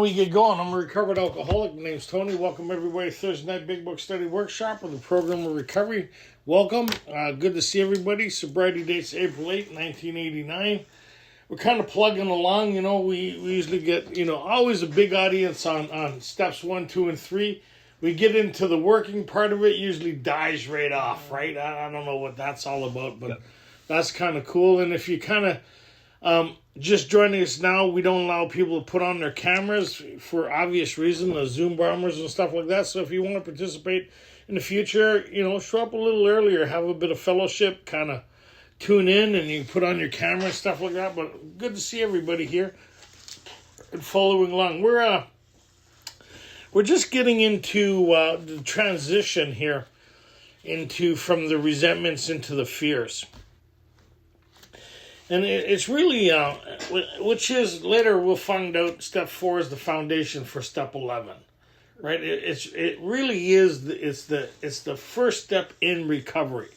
Before we get going, I'm a recovered alcoholic. My name's Tony. Welcome everybody to Thursday Night Big Book Study Workshop with the Program of Recovery. Welcome. Good to see everybody. Sobriety date's April 8, 1989. We're kind of plugging along. We usually get, always a big audience on steps 1, 2, and 3. We get into the working part of it, usually dies right off, right? I don't know what that's all about, but that's kind of cool. And if you kind of just joining us now, we don't allow people to put on their cameras for obvious reasons, the Zoom bombers and stuff like that. So if you want to participate in the future, show up a little earlier, have a bit of fellowship, kind of tune in, and you can put on your camera and stuff like that. But good to see everybody here and following along. We're just getting into the transition here from the resentments into the fears. And it's really, which is, later we'll find out, step 4 is the foundation for step 11, right? It really is, it's the first step in recovery,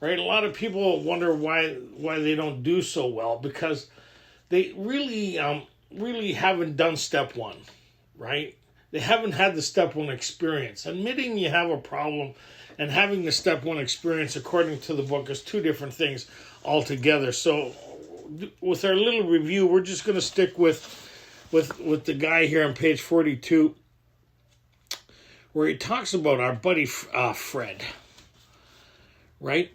right? A lot of people wonder why they don't do so well, because they really haven't done step 1, right? They haven't had the step 1 experience. Admitting you have a problem and having the step 1 experience, according to the book, is two different things altogether. So with our little review, we're just going to stick with the guy here on page 42, where he talks about our buddy Fred, right?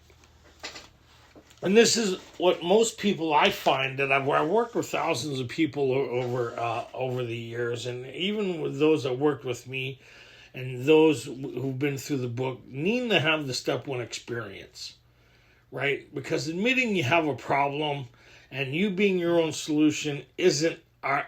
And this is what most people, I find, that I've worked with thousands of people over the years, and even with those that worked with me and those who've been through the book, need to have the step 1 experience, right? Because admitting you have a problem and you being your own solution isn't the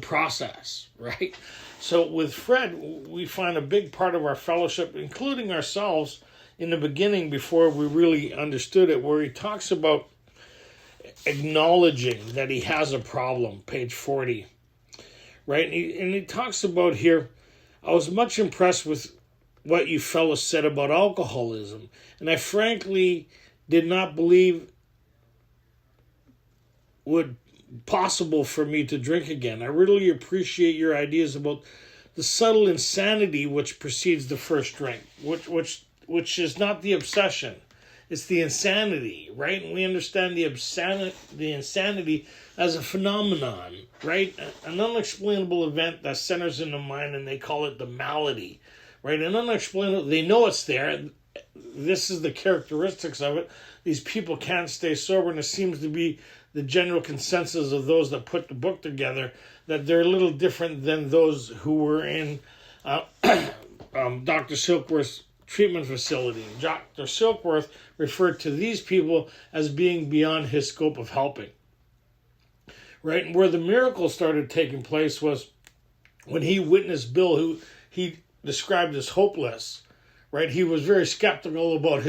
process, right? So with Fred, we find a big part of our fellowship, including ourselves, in the beginning, before we really understood it, where he talks about acknowledging that he has a problem, page 40, right? And he talks about here, I was much impressed with what you fellows said about alcoholism, and I frankly did not believe would possible for me to drink again. I really appreciate your ideas about the subtle insanity which precedes the first drink, which is not the obsession, it's the insanity, right? And we understand the insanity as a phenomenon, right? An unexplainable event that centers in the mind, and they call it the malady, right? An unexplainable, they know it's there. This is the characteristics of it. These people can't stay sober, and it seems to be the general consensus of those that put the book together, that they're a little different than those who were in Dr. Silkworth's treatment facility. Dr. Silkworth referred to these people as being beyond his scope of helping, right? And where the miracle started taking place was when he witnessed Bill, who he described as hopeless, right? He was very skeptical about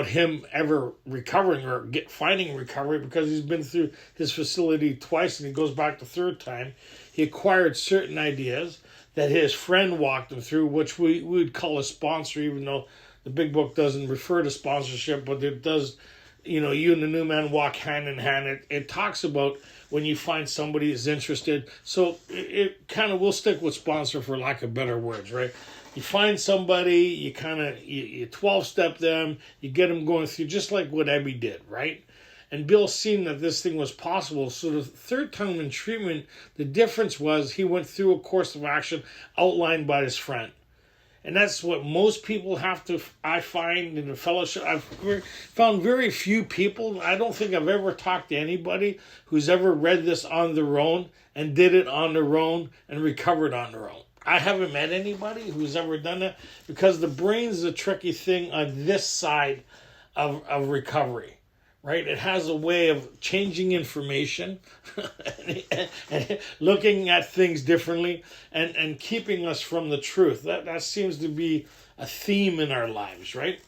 him ever recovering or finding recovery, because he's been through his facility twice and he goes back the third time. He acquired certain ideas that his friend walked him through, which we would call a sponsor, even though the big book doesn't refer to sponsorship, but it does, you and the new man walk hand in hand. It talks about when you find somebody is interested. So it kind of, we'll stick with sponsor for lack of better words, right? You find somebody, you 12-step them, you get them going through, just like what Ebby did, right? And Bill seen that this thing was possible. So the third time in treatment, the difference was he went through a course of action outlined by his friend. And that's what most people I find in the fellowship. I've found very few people, I don't think I've ever talked to anybody who's ever read this on their own and did it on their own and recovered on their own. I haven't met anybody who's ever done that, because the brain's a tricky thing on this side of recovery, right? It has a way of changing information and looking at things differently and keeping us from the truth. That seems to be a theme in our lives, right?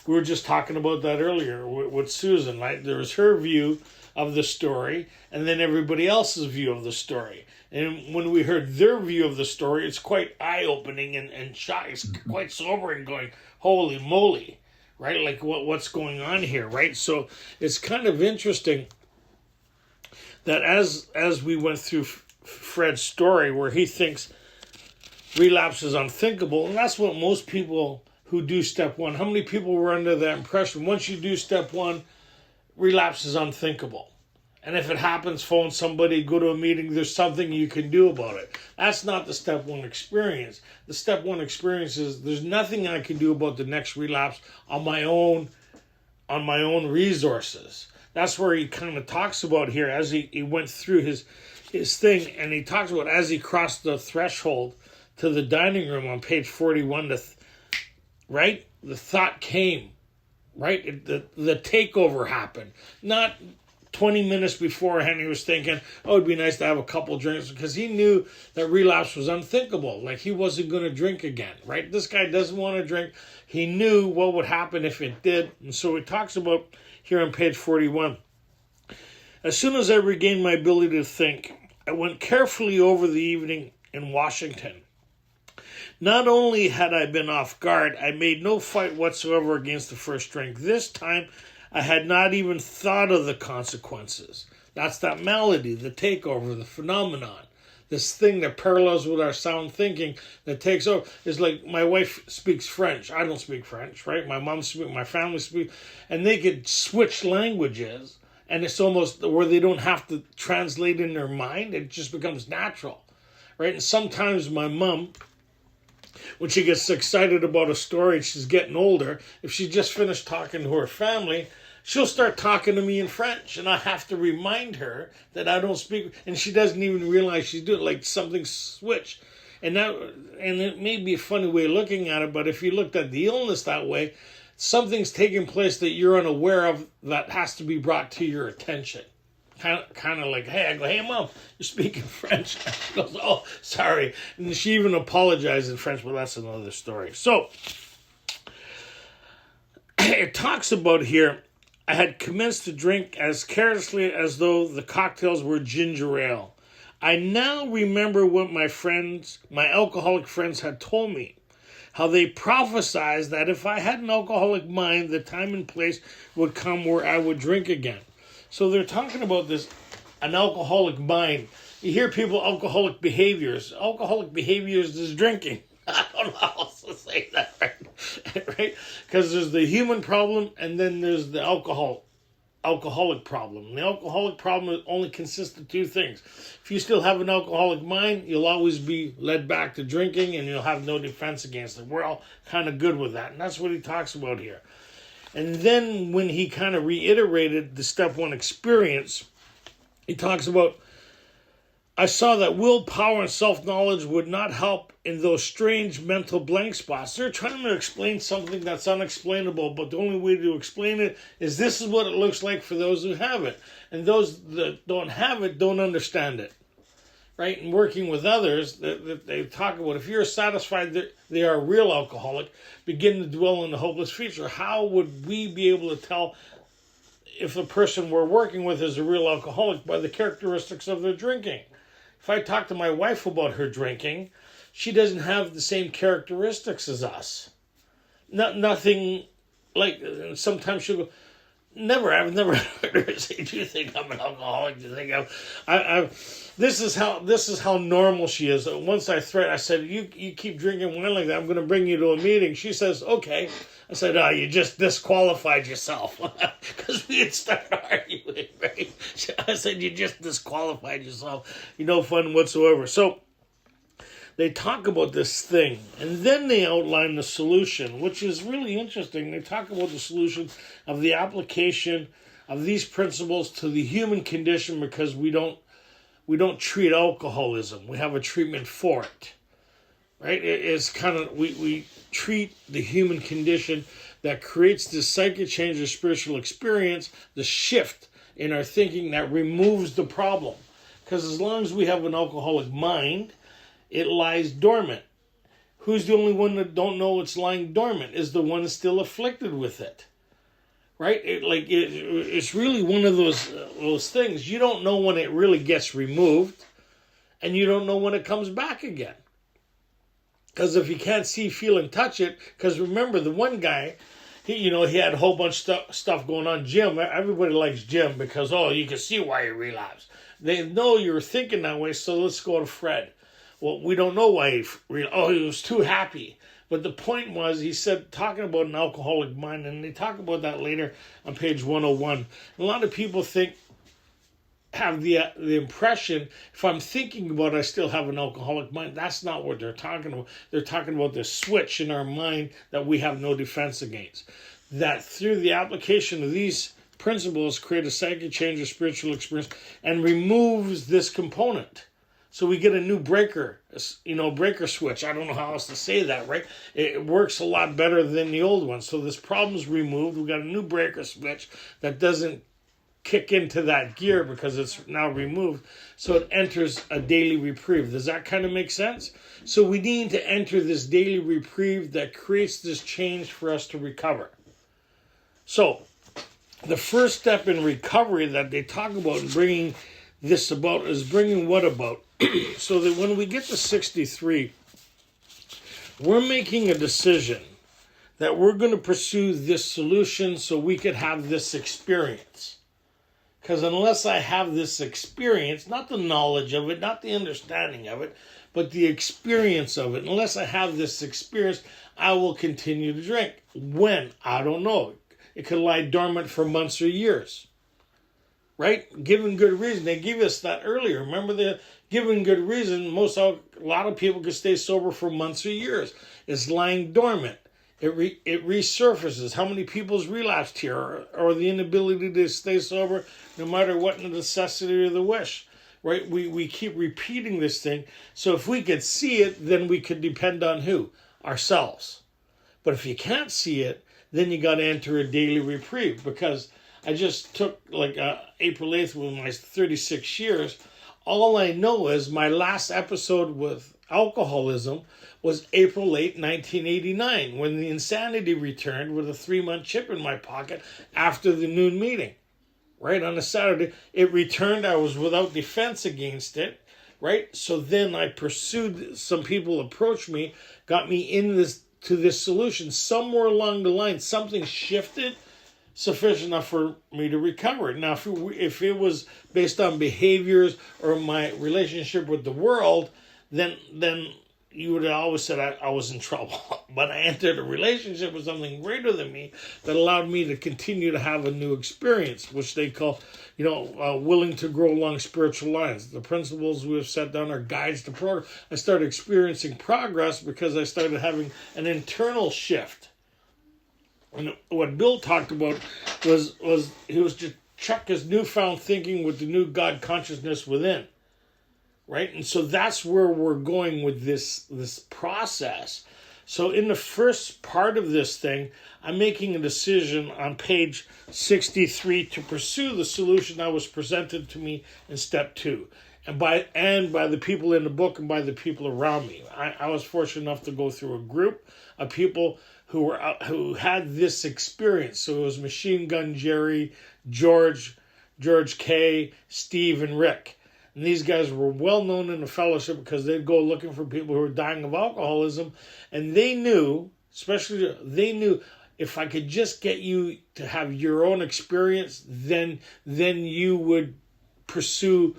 We were just talking about that earlier with Susan, right? There was her view of the story and then everybody else's view of the story. And when we heard their view of the story, it's quite eye-opening and shocking. It's quite sobering, going, holy moly, right? Like what's going on here, right? So it's kind of interesting that as we went through Fred's story, where he thinks relapse is unthinkable, and that's what most people who do step one, how many people were under that impression? Once you do step one, relapse is unthinkable. And if it happens, phone somebody, go to a meeting, there's something you can do about it. That's not the step one experience. The step one experience is there's nothing I can do about the next relapse on my own resources. That's where he kind of talks about here as he went through his thing, and he talks about as he crossed the threshold to the dining room on page 41, right? The thought came, right? The takeover happened. Not 20 minutes beforehand, he was thinking, oh, it'd be nice to have a couple drinks, because he knew that relapse was unthinkable. Like, he wasn't going to drink again, right? This guy doesn't want to drink. He knew what would happen if it did. And so he talks about here on page 41. As soon as I regained my ability to think, I went carefully over the evening in Washington. Not only had I been off guard, I made no fight whatsoever against the first drink. This time, I had not even thought of the consequences. That's that malady, the takeover, the phenomenon. This thing that parallels with our sound thinking that takes over. It's like my wife speaks French. I don't speak French, right? My mom speaks, my family speaks, and they could switch languages, and it's almost where they don't have to translate in their mind. It just becomes natural, right? And sometimes my mom, when she gets excited about a story and she's getting older, if she just finished talking to her family, she'll start talking to me in French, and I have to remind her that I don't speak, and she doesn't even realize she's doing it, like something switched. And it may be a funny way of looking at it, but if you looked at the illness that way, something's taking place that you're unaware of that has to be brought to your attention. Kind of like, hey, I go, hey, Mom, you're speaking French. She goes, oh, sorry. And she even apologized in French, but that's another story. So, it talks about here, I had commenced to drink as carelessly as though the cocktails were ginger ale. I now remember what my alcoholic friends had told me, how they prophesied that if I had an alcoholic mind, the time and place would come where I would drink again. So they're talking about an alcoholic mind. You hear people, alcoholic behaviors. Alcoholic behaviors is drinking. I don't know how else to say that, right? Because there's the human problem, and then there's the alcoholic problem. The alcoholic problem only consists of two things. If you still have an alcoholic mind, you'll always be led back to drinking, and you'll have no defense against it. We're all kind of good with that, and that's what he talks about here. And then when he kind of reiterated the step one experience, he talks about, I saw that willpower and self-knowledge would not help in those strange mental blank spots. They're trying to explain something that's unexplainable, but the only way to explain it is this is what it looks like for those who have it. And those that don't have it don't understand it, right? And working with others, they talk about, if you're satisfied that they are a real alcoholic, begin to dwell on the hopeless future. How would we be able to tell if the person we're working with is a real alcoholic? By the characteristics of their drinking. If I talk to my wife about her drinking, she doesn't have the same characteristics as us. Nothing like, sometimes she'll go, I've never heard her say, do you think I'm an alcoholic? Do you think this is how normal she is. Once I said, you keep drinking wine like that, I'm going to bring you to a meeting. She says, okay. I said, you just disqualified yourself. Because we had started arguing, right? I said, you just disqualified yourself. You're no fun whatsoever. So they talk about this thing, and then they outline the solution, which is really interesting. They talk about the solution of the application of these principles to the human condition, because we don't treat alcoholism. We have a treatment for it, right? It's kind of, we treat the human condition that creates this psychic change or spiritual experience, the shift in our thinking that removes the problem. Because as long as we have an alcoholic mind, it lies dormant. Who's the only one that don't know it's lying dormant? Is the one still afflicted with it, right? It's really one of those things. You don't know when it really gets removed, and you don't know when it comes back again. Because if you can't see, feel, and touch it, because remember, the one guy, he had a whole bunch of stuff going on. Jim, everybody likes Jim because, you can see why he relapsed. They know you're thinking that way, so let's go to Fred. Well, we don't know why he was too happy. But the point was, he said, talking about an alcoholic mind, and they talk about that later on page 101. A lot of people have the impression, if I'm thinking about I still have an alcoholic mind. That's not what they're talking about. They're talking about this switch in our mind that we have no defense against. That through the application of these principles create a psychic change or spiritual experience and removes this component. So we get a new breaker switch. I don't know how else to say that, right? It works a lot better than the old one. So this problem's removed. We got a new breaker switch that doesn't kick into that gear because it's now removed. So it enters a daily reprieve. Does that kind of make sense? So we need to enter this daily reprieve that creates this change for us to recover. So the first step in recovery that they talk about in bringing this about is bringing what about? So that when we get to 63, we're making a decision that we're going to pursue this solution so we could have this experience. Because unless I have this experience, not the knowledge of it, not the understanding of it, but the experience of it, unless I have this experience, I will continue to drink. When? I don't know. It could lie dormant for months or years. Right? Given good reason. They gave us that earlier. Remember, the given good reason, a lot of people could stay sober for months or years. It's lying dormant. It resurfaces. How many people's relapsed here, or the inability to stay sober, no matter what the necessity or the wish, right? We keep repeating this thing. So if we could see it, then we could depend on who? Ourselves. But if you can't see it, then you got to enter a daily reprieve. Because I just took April 8th with my 36 years. All I know is my last episode with alcoholism was April 8, 1989, when the insanity returned with a 3-month chip in my pocket after the noon meeting. Right, on a Saturday, it returned. I was without defense against it. Right, so then I pursued. Some people approached me, got me to this solution. Somewhere along the line, something shifted sufficient enough for me to recover. Now, if it was based on behaviors or my relationship with the world, then you would have always said I was in trouble. But I entered a relationship with something greater than me that allowed me to continue to have a new experience, which they call, willing to grow along spiritual lines. The principles we have set down are guides to progress. I started experiencing progress because I started having an internal shift. And what Bill talked about was he was to check his newfound thinking with the new God consciousness within. Right? And so that's where we're going with this process. So in the first part of this thing, I'm making a decision on page 63 to pursue the solution that was presented to me in step 2. And by the people in the book and by the people around me. I was fortunate enough to go through a group of people who had this experience. So it was Machine Gun Jerry, George K., Steve, and Rick. And these guys were well known in the fellowship because they'd go looking for people who were dying of alcoholism. And they knew if I could just get you to have your own experience, then you would pursue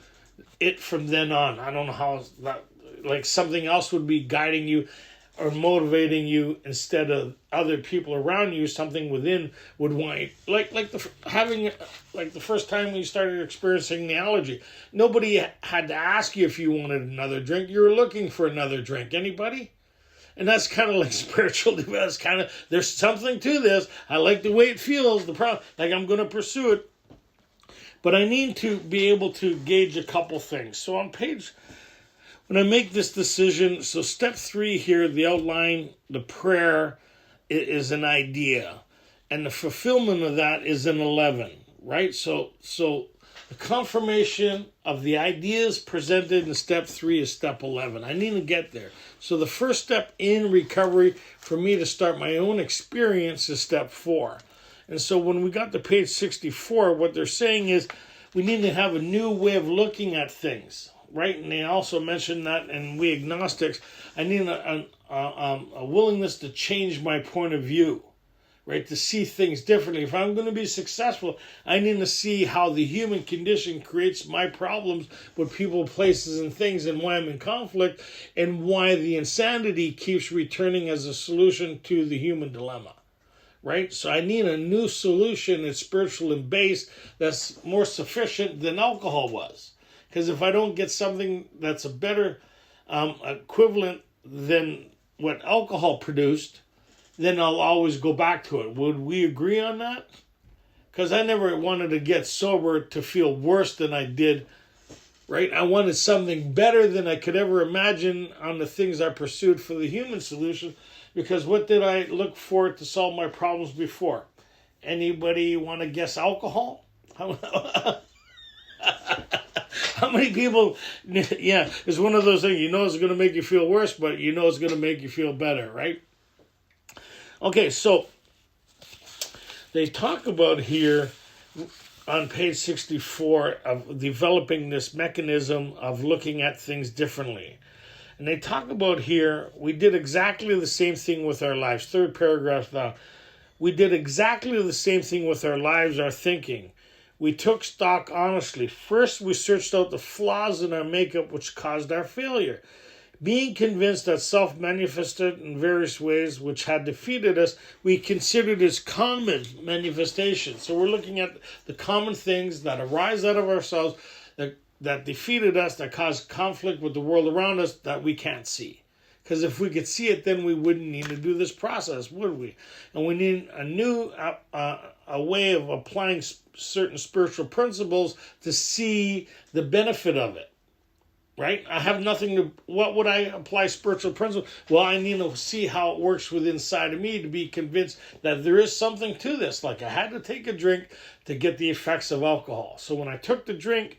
it from then on. I don't know how something else would be guiding you or motivating you instead of other people around you. Something within would want you, the first time we started experiencing the allergy. Nobody had to ask you if you wanted another drink. You were looking for another drink. Anybody? And that's kind of like spiritual development. There's something to this. I like the way it feels. I'm going to pursue it. But I need to be able to gauge a couple things. So when I make this decision, so step 3 here, the outline, the prayer is an idea. And the fulfillment of that is an 11, right? So the confirmation of the ideas presented in step 3 is step 11. I need to get there. So the first step in recovery for me to start my own experience is step 4. And so when we got to page 64, what they're saying is we need to have a new way of looking at things. Right, and they also mentioned that, and we agnostics, I need a willingness to change my point of view, right? To see things differently. If I'm going to be successful, I need to see how the human condition creates my problems with people, places, and things, and why I'm in conflict, and why the insanity keeps returning as a solution to the human dilemma, right? So I need a new solution that's spiritual and based that's more sufficient than alcohol was. Because if I don't get something that's a better equivalent than what alcohol produced, then I'll always go back to it. Would we agree on that? Because I never wanted to get sober to feel worse than I did, right? I wanted something better than I could ever imagine on the things I pursued for the human solution. Because what did I look for to solve my problems before? Anybody want to guess alcohol? How many people, yeah, it's one of those things, you know it's going to make you feel worse, but you know it's going to make you feel better, right? Okay, so they talk about here on page 64 of developing this mechanism of looking at things differently. And they talk about here, we did exactly the same thing with our lives. Third paragraph down. We did exactly the same thing with our lives, our thinking. We took stock honestly. First, we searched out the flaws in our makeup which caused our failure. Being convinced that self manifested in various ways which had defeated us, we considered as common manifestations. So we're looking at the common things that arise out of ourselves that defeated us, that caused conflict with the world around us that we can't see. Because if we could see it, then we wouldn't need to do this process, would we? And we need a new a way of applying certain spiritual principles to see the benefit of it. Right? I have nothing to... What would I apply spiritual principles? Well, I need to see how it works within inside of me to be convinced that there is something to this. Like I had to take a drink to get the effects of alcohol. So when I took the drink,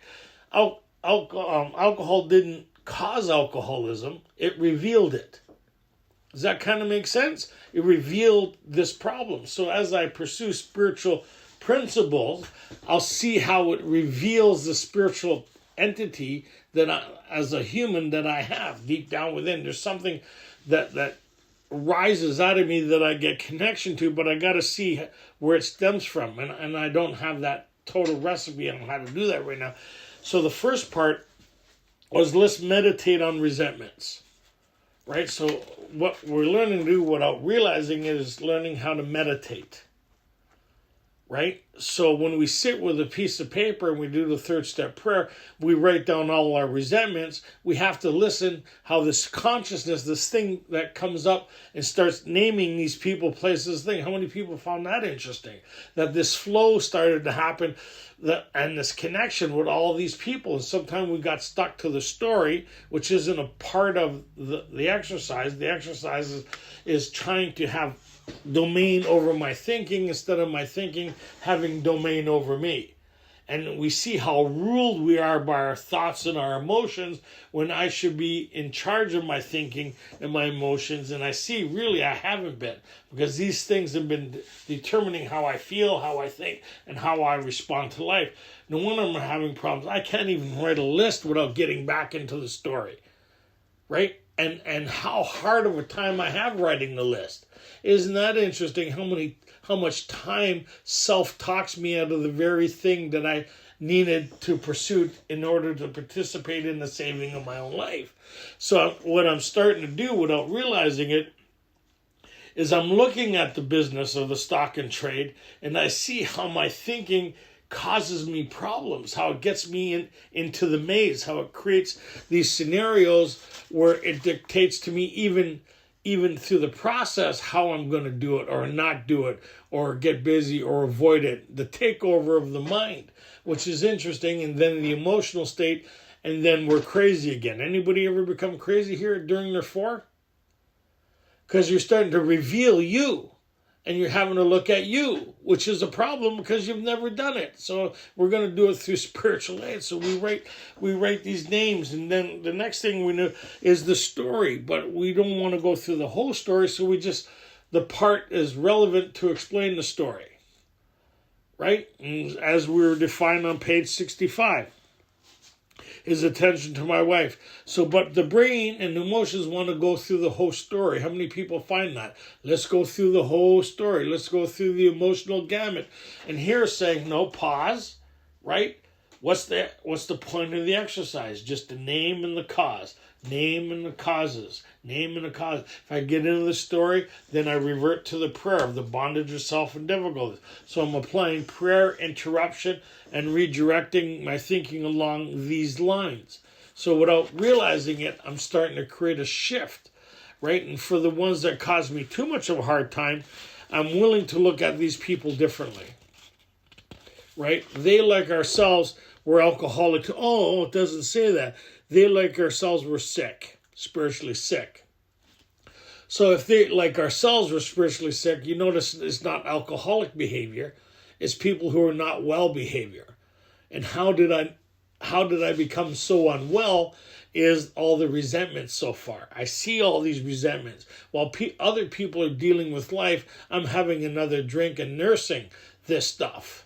alcohol didn't cause alcoholism. It revealed it. Does that kind of make sense? It revealed this problem. So as I pursue spiritual principles, I'll see how it reveals the spiritual entity that I, as a human, that I have deep down within. There's something that rises out of me that I get connection to, but I got to see where it stems from, and I don't have that total recipe on how to do that right now. So the first part was, let's meditate on resentments, right? So what we're learning to do without realizing it is learning how to meditate, right? So when we sit with a piece of paper and we do the third step prayer, we write down all our resentments. We have to listen how this consciousness, this thing that comes up and starts naming these people, places, thing. How many people found that interesting? That this flow started to happen, and this connection with all these people. And sometimes we got stuck to the story, which isn't a part of the exercise. The exercise is trying to have domain over my thinking instead of my thinking having domain over me. And we see how ruled we are by our thoughts and our emotions when I should be in charge of my thinking and my emotions. And I see really I haven't been, because these things have been determining how I feel, how I think, and how I respond to life. No wonder I'm having problems. I can't even write a list without getting back into the story, right? And how hard of a time I have writing the list. Isn't that interesting how much time self talks me out of the very thing that I needed to pursue in order to participate in the saving of my own life? So what I'm starting to do without realizing it is I'm looking at the business of the stock and trade, and I see how my thinking causes me problems, how it gets me into the maze, how it creates these scenarios where it dictates to me even through the process how I'm going to do it or not do it or get busy or avoid it. The takeover of the mind, which is interesting, and then the emotional state, and then we're crazy again. Anybody ever become crazy here during their four? Because you're starting to reveal you. And you're having to look at you, which is a problem because you've never done it. So we're going to do it through spiritual aid. So we write these names, and then the next thing we know is the story. But we don't want to go through the whole story, so the part is relevant to explain the story, right? And as we were defined on page 65. is attention to my wife. So, but the brain and the emotions want to go through the whole story. How many people find that? Let's go through the whole story. Let's go through the emotional gamut. And here it's saying, no, pause, right? What's the point of the exercise? Just the name and the cause. Name and the causes. Name and the cause. If I get into the story, then I revert to the prayer of the bondage of self and difficulties. So I'm applying prayer, interruption, and redirecting my thinking along these lines. So without realizing it, I'm starting to create a shift, right? And for the ones that cause me too much of a hard time, I'm willing to look at these people differently, right? They, like ourselves, were alcoholic. Oh, it doesn't say that. They, like ourselves, were sick, spiritually sick. So if they, like ourselves, were spiritually sick, you notice it's not alcoholic behavior. It's people who are not well behavior. And how did I become so unwell is all the resentment so far. I see all these resentments. While other people are dealing with life, I'm having another drink and nursing this stuff.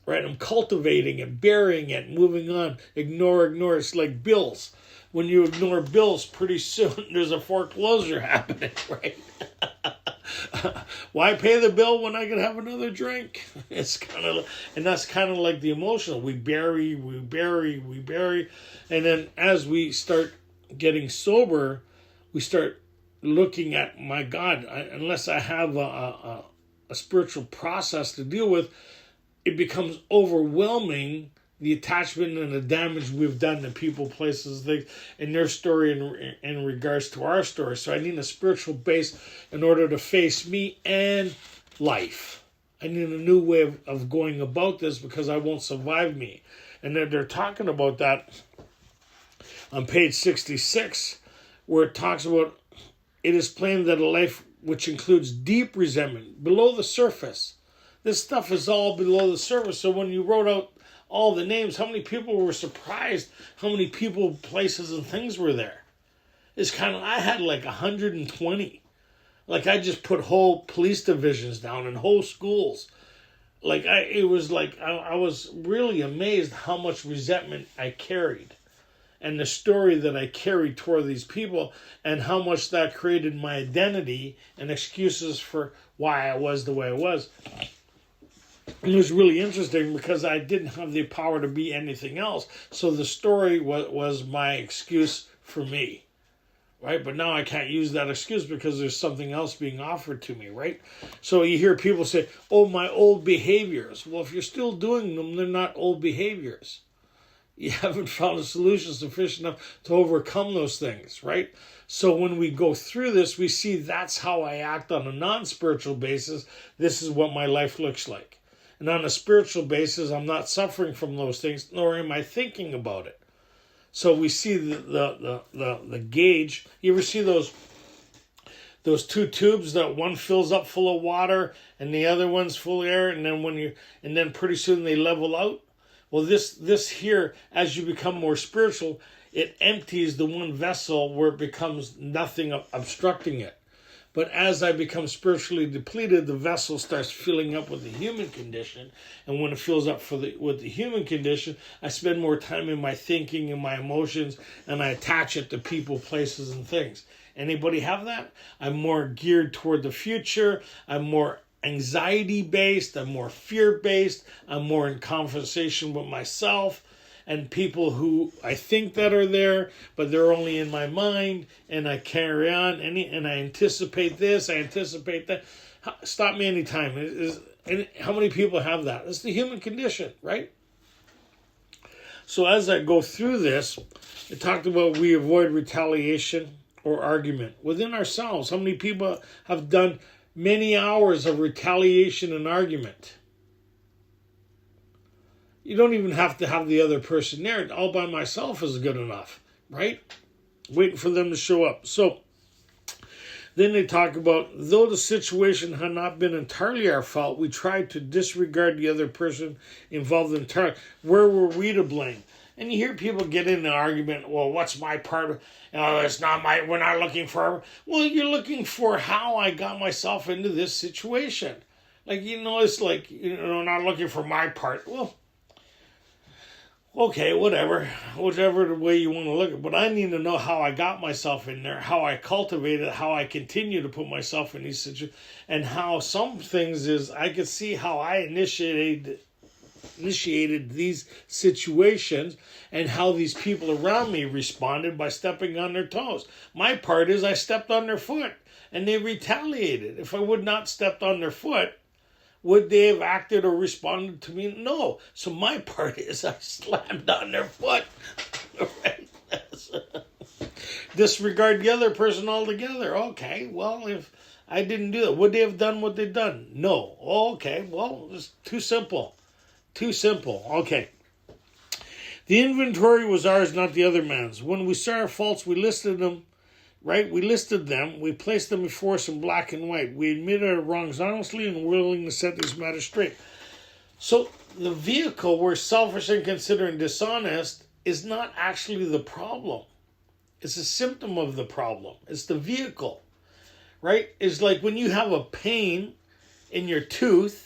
Right, I'm cultivating it, burying it, moving on. Ignore. It's like bills. When you ignore bills, pretty soon there's a foreclosure happening, right? Why pay the bill when I can have another drink? It's and that's kind of like the emotional. We bury. And then as we start getting sober, we start looking at, my God, unless I have a spiritual process to deal with, it becomes overwhelming, the attachment and the damage we've done to people, places, things, and their story in regards to our story. So I need a spiritual base in order to face me and life. I need a new way of going about this because I won't survive me. And they're talking about that on page 66, where it talks about, it is plain that a life which includes deep resentment below the surface. This stuff is all below the surface. So when you wrote out all the names, how many people were surprised how many people, places, and things were there? It's kind of, I had like 120. Like I just put whole police divisions down and whole schools. I was really amazed how much resentment I carried. And the story that I carried toward these people and how much that created my identity and excuses for why I was the way I was. It was really interesting because I didn't have the power to be anything else. So the story was my excuse for me, right? But now I can't use that excuse because there's something else being offered to me, right? So you hear people say, oh, my old behaviors. Well, if you're still doing them, they're not old behaviors. You haven't found a solution sufficient enough to overcome those things, right? So when we go through this, we see that's how I act on a non-spiritual basis. This is what my life looks like. And on a spiritual basis, I'm not suffering from those things, nor am I thinking about it. So we see the gauge. You ever see those two tubes that one fills up full of water and the other one's full of air, and then pretty soon they level out? Well, this here, as you become more spiritual, it empties the one vessel where it becomes nothing obstructing it. But as I become spiritually depleted, the vessel starts filling up with the human condition. And when it fills up with the human condition, I spend more time in my thinking and my emotions, and I attach it to people, places, and things. Anybody have that? I'm more geared toward the future. I'm more anxiety-based. I'm more fear-based. I'm more in conversation with myself and people who I think that are there, but they're only in my mind, and I carry on, and I anticipate this, I anticipate that. Stop me anytime. How many people have that? It's the human condition, right? So as I go through this, it talked about we avoid retaliation or argument within ourselves. How many people have done many hours of retaliation and argument? You don't even have to have the other person there. All by myself is good enough, right? Waiting for them to show up. So then they talk about, though the situation had not been entirely our fault, we tried to disregard the other person involved entirely. Where were we to blame? And you hear people get in an argument, well, what's my part? It's not we're not looking for. Well, you're looking for how I got myself into this situation. It's like, not looking for my part. Well, Okay, whichever the way you want to look at it. But I need to know how I got myself in there, how I cultivate it, how I continue to put myself in these situations, and how some things is I could see how I initiated these situations and how these people around me responded by stepping on their toes. My part is I stepped on their foot and they retaliated. If I would not stepped on their foot, would they have acted or responded to me? No. So my part is I slammed on their foot. Right? Disregard the other person altogether. Okay, well, if I didn't do that, would they have done what they've done? No. Okay, well, it's too simple. Too simple. Okay. The inventory was ours, not the other man's. When we saw our faults, we listed them. Right? We listed them. We placed them before us in black and white. We admitted our wrongs honestly and willing to set these matters straight. So the vehicle where selfish, inconsiderate, and dishonest is not actually the problem. It's a symptom of the problem. It's the vehicle. Right? It's like when you have a pain in your tooth,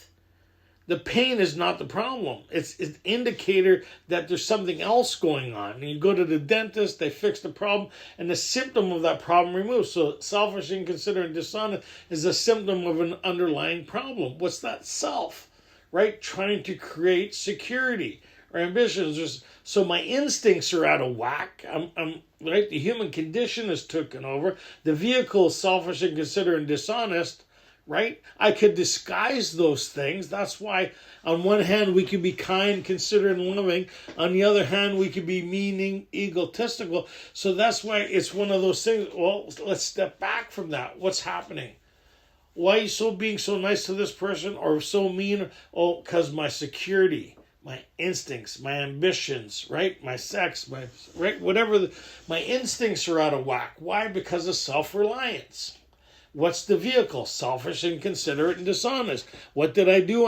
the pain is not the problem. It's an indicator that there's something else going on. And you go to the dentist, they fix the problem, and the symptom of that problem removed. So selfish, inconsiderate, and dishonest is a symptom of an underlying problem. What's that? Self, right? Trying to create security or ambitions. So my instincts are out of whack. I'm right. The human condition is taken over. The vehicle is selfish, inconsiderate, and dishonest. Right? I could disguise those things. That's why on one hand we can be kind, considerate, and loving. On the other hand, we can be meaning, egotistical. So that's why it's one of those things. Well, let's step back from that. What's happening? Why are you being so nice to this person or so mean? Oh, because my security, my instincts, my ambitions, right? My sex, my instincts are out of whack. Why? Because of self-reliance. What's the vehicle? Selfish, inconsiderate, and dishonest. What did I do?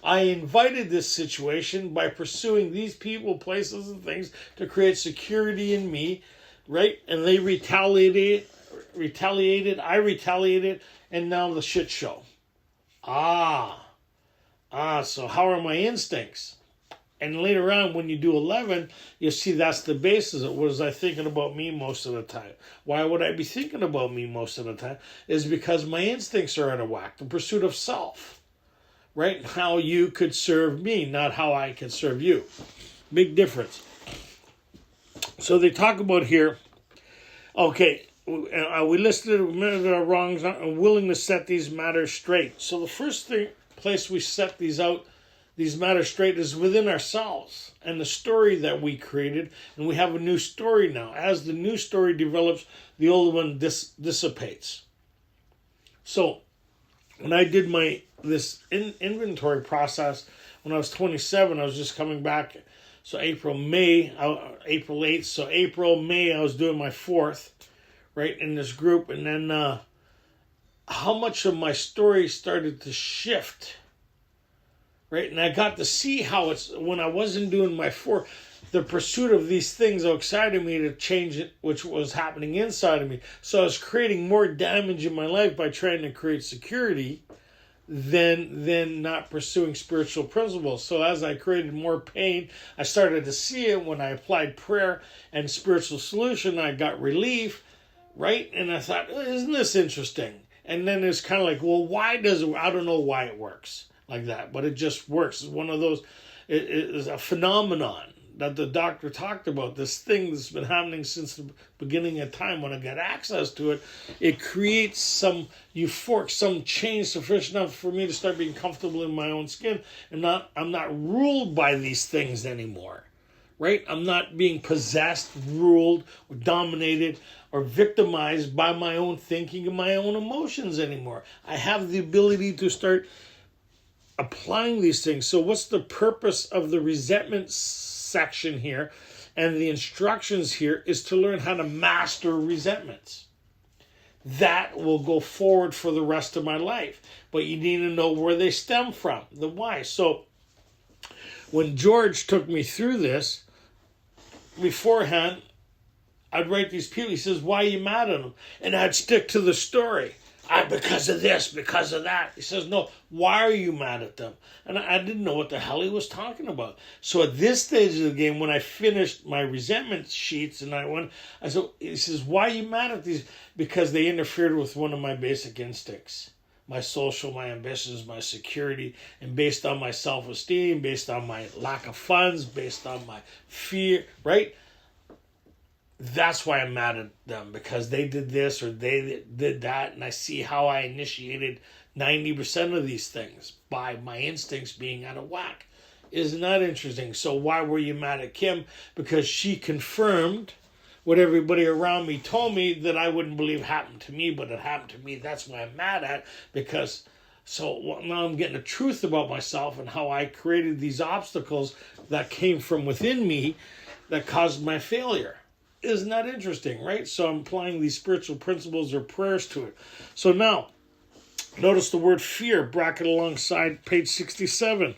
I invited this situation by pursuing these people, places, and things to create security in me, right? And they retaliated, I retaliated, and now the shit show. So how are my instincts? And later on, when you do 11, you see that's the basis of was I thinking about me most of the time. Why would I be thinking about me most of the time? Is because my instincts are out of whack. The pursuit of self, right? How you could serve me, not how I can serve you. Big difference. So they talk about here, okay, we listed our wrongs and willing to set these matters straight. So the first place we set these matters straight is within ourselves and the story that we created, and we have a new story now. As the new story develops, the old one dissipates. So when I did this inventory process when I was 27, I was just coming back. So April 8th. So April, May, I was doing my fourth, right, in this group, and then how much of my story started to shift. Right, and I got to see how it's when I wasn't doing my the pursuit of these things that excited me to change it, which was happening inside of me. So I was creating more damage in my life by trying to create security than not pursuing spiritual principles. So as I created more pain, I started to see it when I applied prayer and spiritual solution. I got relief, right? And I thought, isn't this interesting? And then it's kind of like, well, why does it? I don't know why it works like that, but it just works. It's one of those, it is a phenomenon that the doctor talked about, this thing that's been happening since the beginning of time. When I get access to it, it creates some euphoric, some change sufficient enough for me to start being comfortable in my own skin, and I'm not ruled by these things anymore, right? I'm not being possessed, ruled, or dominated, or victimized by my own thinking and my own emotions anymore. I have the ability to start applying these things. So what's the purpose of the resentment section here and the instructions here is to learn how to master resentments. That will go forward for the rest of my life. But you need to know where they stem from, the why. So when George took me through this, beforehand, I'd write these people, he says, why are you mad at them? And I'd stick to the story. Because of this, because of that. He says, no, why are you mad at them? And I didn't know what the hell he was talking about. So at this stage of the game, when I finished my resentment sheets and I said, he says, why are you mad at these? Because they interfered with one of my basic instincts. My social, my ambitions, my security, and based on my self-esteem, based on my lack of funds, based on my fear, right? That's why I'm mad at them, because they did this or they did that, and I see how I initiated 90% of these things by my instincts being out of whack. Isn't that interesting? So why were you mad at Kim? Because she confirmed what everybody around me told me that I wouldn't believe happened to me, but it happened to me. That's why I'm mad at, because now I'm getting the truth about myself and how I created these obstacles that came from within me that caused my failure. Isn't that interesting, right? So I'm applying these spiritual principles or prayers to it. So now, notice the word fear, bracket alongside page 67.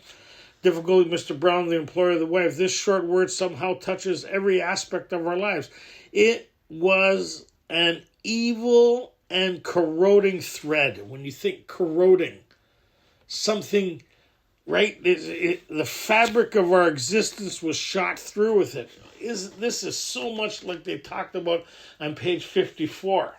Difficulty, Mr. Brown, the employer of the wife. This short word somehow touches every aspect of our lives. It was an evil and corroding thread. When you think corroding, something, right? The fabric of our existence was shot through with it. This is so much like they talked about on page 54,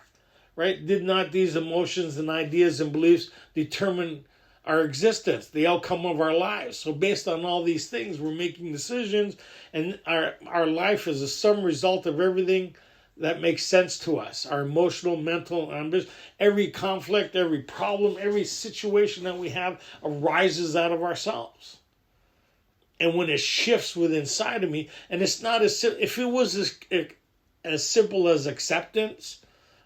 right? Did not these emotions and ideas and beliefs determine our existence, the outcome of our lives? So based on all these things, we're making decisions, and our life is a sum result of everything that makes sense to us. Our emotional, mental, ambition, every conflict, every problem, every situation that we have arises out of ourselves. And when it shifts within inside of me, and it's not if it was as simple as acceptance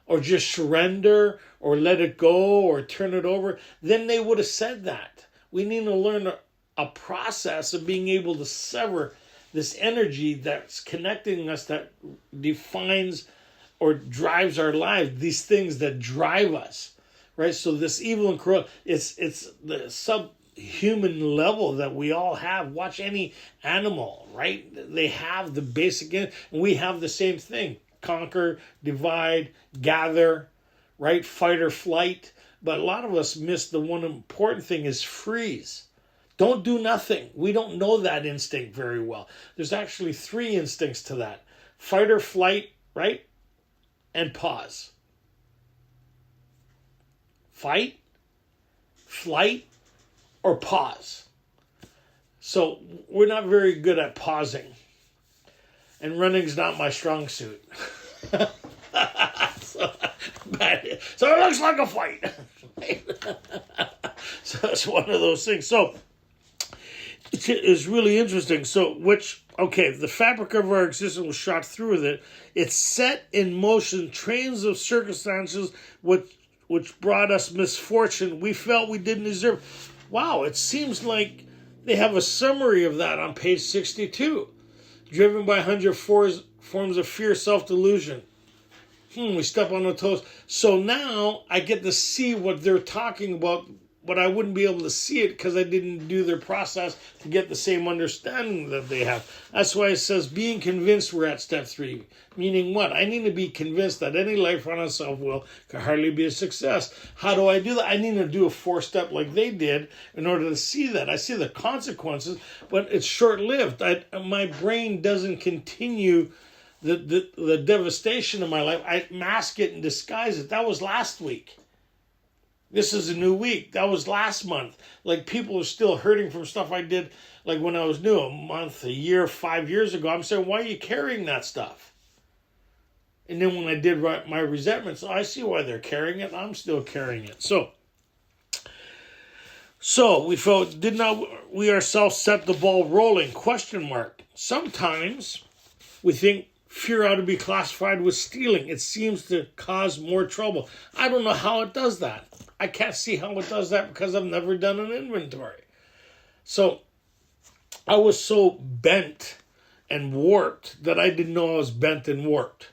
or just surrender or let it go or turn it over, then they would have said that. We need to learn a process of being able to sever this energy that's connecting us, that defines or drives our lives, these things that drive us, right? So this evil and corrupt, it's the subhuman level that we all have. Watch any animal, right? They have the basic, and we have the same thing. Conquer, divide, gather, right? Fight or flight. But a lot of us miss the one important thing is freeze. Don't do nothing. We don't know that instinct very well. There's actually 3 instincts to that. Fight or flight, right? And pause. Fight, flight, or pause. So we're not very good at pausing. And running's not my strong suit. So it looks like a fight. So it's one of those things. So it's really interesting. So the fabric of our existence was shot through with it. It set in motion trains of circumstances which brought us misfortune we felt we didn't deserve. Wow, it seems like they have a summary of that on page 62. Driven by 100 forms of fear, self-delusion. We step on the toes. So now I get to see what they're talking about, but I wouldn't be able to see it because I didn't do their process to get the same understanding that they have. That's why it says being convinced we're at step 3. Meaning what? I need to be convinced that any life run on self-will can hardly be a success. How do I do that? I need to do a 4-step like they did in order to see that. I see the consequences, but it's short-lived. My brain doesn't continue the devastation of my life. I mask it and disguise it. That was last week. This is a new week. That was last month. Like, people are still hurting from stuff I did, like when I was new, a month, a year, 5 years ago. I'm saying, why are you carrying that stuff? And then when I did my resentments, I see why they're carrying it. I'm still carrying it. So we felt, did not we ourselves set the ball rolling? ? Sometimes we think fear ought to be classified with stealing. It seems to cause more trouble. I don't know how it does that. I can't see how it does that because I've never done an inventory. So I was so bent and warped that I didn't know I was bent and warped.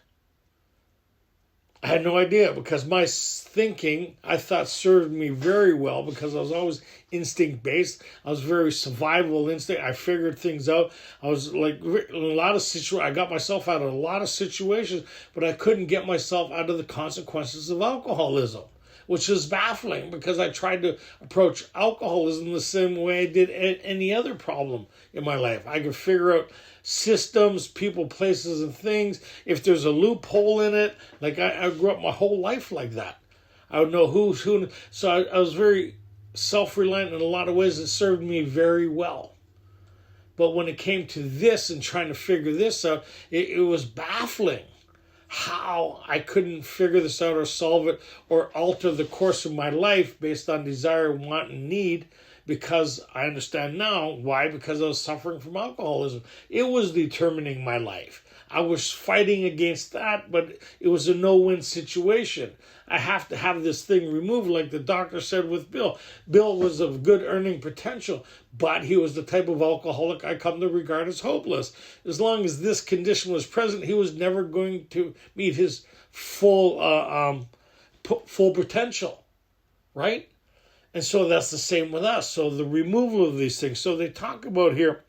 I had no idea because my thinking, I thought, served me very well because I was always instinct-based. I was very survival instinct. I figured things out. I was like in a lot of situations. I got myself out of a lot of situations, but I couldn't get myself out of the consequences of alcoholism. which is baffling because I tried to approach alcoholism the same way I did any other problem in my life. I could figure out systems, people, places, and things. If there's a loophole in it, like I grew up my whole life like that. I would know who's who. So I was very self-reliant in a lot of ways. It served me very well. But when it came to this and trying to figure this out, it was baffling how I couldn't figure this out or solve it or alter the course of my life based on desire, want, and need, because I understand now why. Because I was suffering from alcoholism. It was determining my life. I was fighting against that, but it was a no-win situation. I have to have this thing removed, like the doctor said with Bill. Bill was of good earning potential, but he was the type of alcoholic I come to regard as hopeless. As long as this condition was present, he was never going to meet his full potential, right? And so that's the same with us. So the removal of these things. So they talk about here,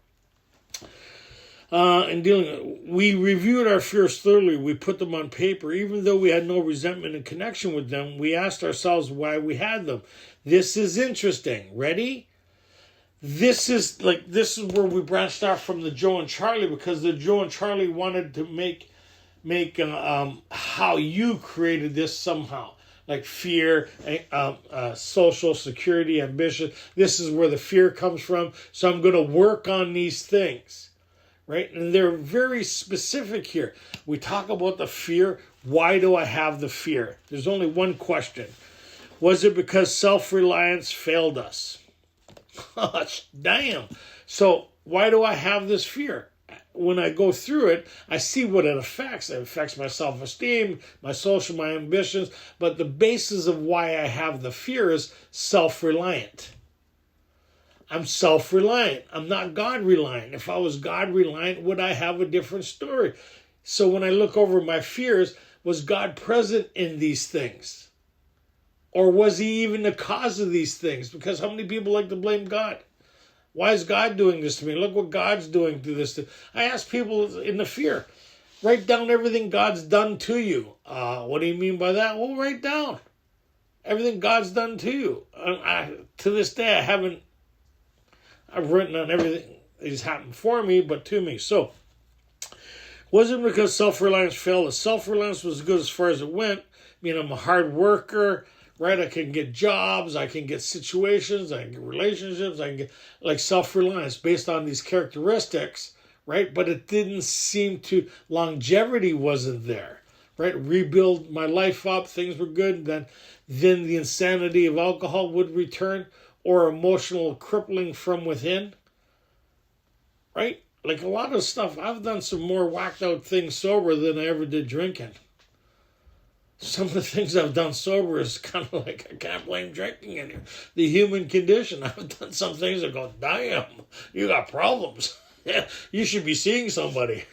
in dealing, we reviewed our fears thoroughly. We put them on paper. Even though we had no resentment in connection with them, we asked ourselves why we had them. This is interesting. Ready? This is where we branched off from the Joe and Charlie, because the Joe and Charlie wanted to make how you created this somehow. Like fear, social security, ambition. This is where the fear comes from. So I'm going to work on these things. Right? And they're very specific here. We talk about the fear. Why do I have the fear? There's only one question. Was it because self-reliance failed us? Damn. So why do I have this fear? When I go through it, I see what it affects. It affects my self-esteem, my social, my ambitions. But the basis of why I have the fear is self-reliant. I'm self-reliant. I'm not God-reliant. If I was God-reliant, would I have a different story? So when I look over my fears, was God present in these things? Or was he even the cause of these things? Because how many people like to blame God? Why is God doing this to me? Look what God's doing to this. I ask people in the fear, write down everything God's done to you. What do you mean by that? Well, write down everything God's done to you. To this day, I've written on everything that has happened for me, but to me. So, wasn't because self-reliance failed. The self-reliance was good as far as it went. I mean, I'm a hard worker, right? I can get jobs, I can get situations, I can get relationships, I can get like self-reliance based on these characteristics, right? But it didn't seem to, longevity wasn't there, right? Rebuild my life up, things were good, then the insanity of alcohol would return, or emotional crippling from within, right? Like a lot of stuff, I've done some more whacked out things sober than I ever did drinking. Some of the things I've done sober is kind of like, I can't blame drinking anymore. The human condition. I've done some things that go, damn, you got problems. Yeah, you should be seeing somebody,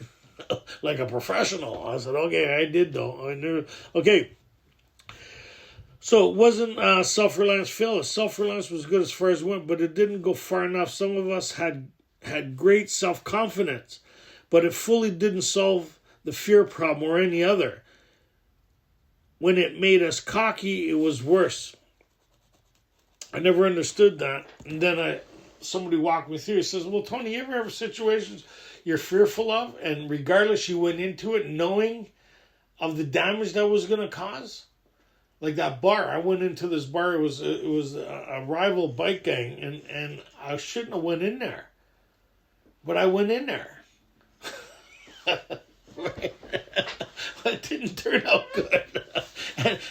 like a professional. I said, okay, I did though. I knew. Okay. So it wasn't self-reliance failure. Self-reliance was good as far as it went, but it didn't go far enough. Some of us had great self-confidence, but it fully didn't solve the fear problem or any other. When it made us cocky, it was worse. I never understood that. And then somebody walked me through. He says, well, Tony, you ever have situations you're fearful of, and regardless, you went into it knowing of the damage that was going to cause? Like that bar, I went into this bar. It was a rival bike gang, and I shouldn't have went in there, but I went in there. Right? It didn't turn out good.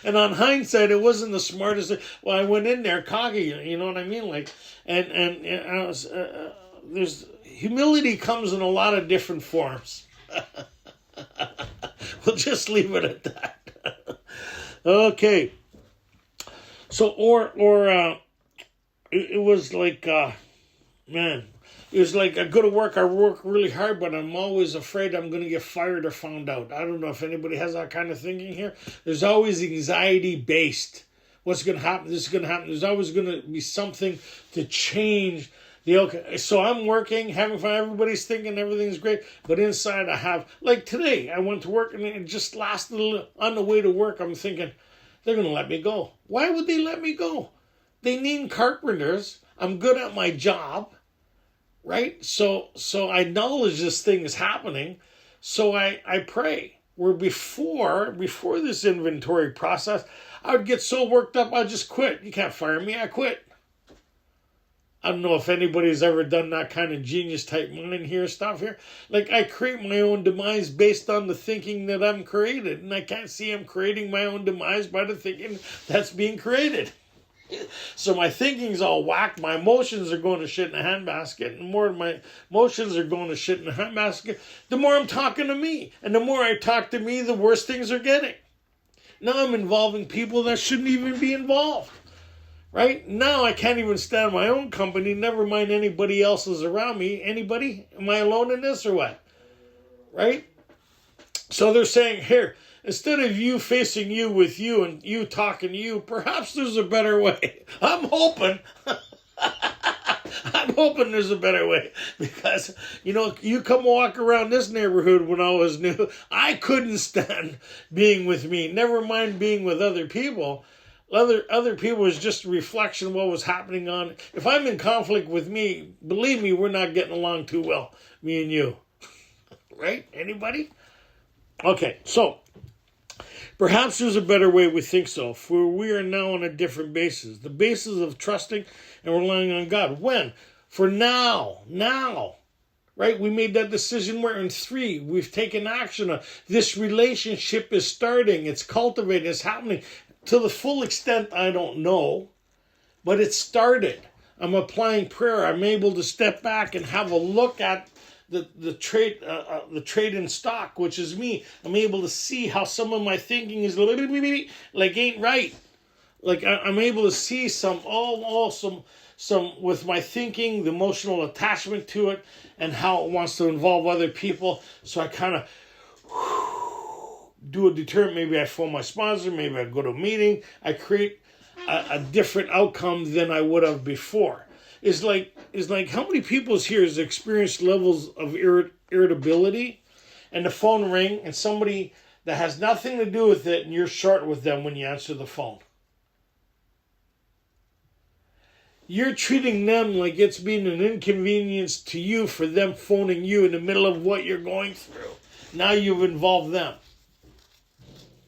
And on hindsight, it wasn't the smartest. Well, I went in there cocky. You know what I mean? Like, and I was. There's humility comes in a lot of different forms. We'll just leave it at that. Okay. So, it was like, man, it was like I go to work, I work really hard, but I'm always afraid I'm going to get fired or found out. I don't know if anybody has that kind of thinking here. There's always anxiety based. What's going to happen? This is going to happen. There's always going to be something to change. So I'm working, having fun. Everybody's thinking everything's great, but inside I have, like today, I went to work and it just lasted a little. On the way to work, I'm thinking, they're going to let me go. Why would they let me go? They need carpenters. I'm good at my job, right? So I acknowledge this thing is happening. So I pray. Where before this inventory process, I would get so worked up, I'd just quit. You can't fire me, I quit. I don't know if anybody's ever done that kind of genius type mind here stuff here. Like, I create my own demise based on the thinking that I'm created. And I can't see I'm creating my own demise by the thinking that's being created. So my thinking's all whacked. My emotions are going to shit in a handbasket. And the more my emotions are going to shit in a handbasket, the more I'm talking to me. And the more I talk to me, the worse things are getting. Now I'm involving people that shouldn't even be involved. Right? Now I can't even stand my own company, never mind anybody else's around me. Anybody? Am I alone in this or what? Right? So they're saying, here, instead of you facing you with you and you talking to you, perhaps there's a better way. I'm hoping. I'm hoping there's a better way. Because, you come walk around this neighborhood when I was new, I couldn't stand being with me. Never mind being with other people. Other people is just a reflection of what was happening on. If I'm in conflict with me, believe me, we're not getting along too well, me and you. Right? Anybody? Okay, so perhaps there's a better way. We think so, for we are now on a different basis. The basis of trusting and relying on God. When? For now. Right? We made that decision. We're in 3. We've taken action. This relationship is starting. It's cultivating. It's happening. To the full extent, I don't know, but it started. I'm applying prayer. I'm able to step back and have a look at the trade in stock, which is me. I'm able to see how some of my thinking is like ain't right. Like I'm able to see some with my thinking, the emotional attachment to it, and how it wants to involve other people. So I kind of do a deterrent. Maybe I phone my sponsor. Maybe I go to a meeting. I create a different outcome than I would have before. It's like how many people here has experienced levels of irritability, and the phone ring, and somebody that has nothing to do with it, and you're short with them when you answer the phone. You're treating them like it's been an inconvenience to you for them phoning you in the middle of what you're going through. Now you've involved them.